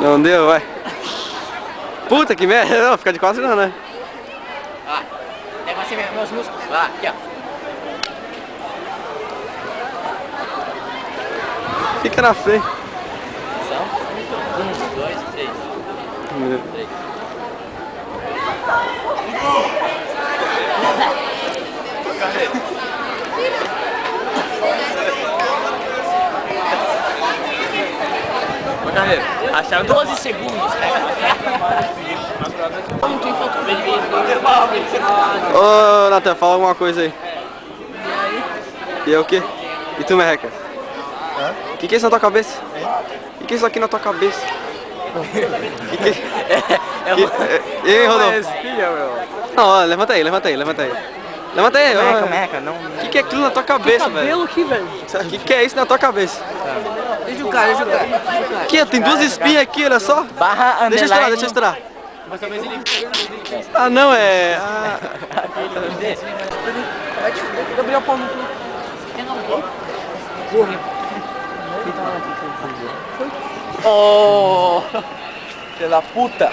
Não deu, vai. Puta que merda, não, fica de costas não, né? Ah, pega assim meus músculos. Vai lá, aqui ó. Fica na frente. São 1, 2, 3. 3. Carreiro, acharam 12 segundos, cara. Ô, Natan, fala alguma coisa aí. E é o quê? E tu, merreca? O que é isso na tua cabeça? O que é isso aqui na tua cabeça? E aí, Rodolfo? espinha, meu. Não, ó, levanta aí, levanta aí, levanta aí. Levanta aí, ó. Meca, não. O que é aquilo na tua cabeça, velho? aqui, velho. O que é isso na tua cabeça? Deixa o cara, deixa o cara. Aqui, tem duas espinhas aqui, olha só. Barra Deixa eu estourar, deixa eu estourar. Ah, não, é... Ah. Gabriel Paulo. Oh! Filha da puta!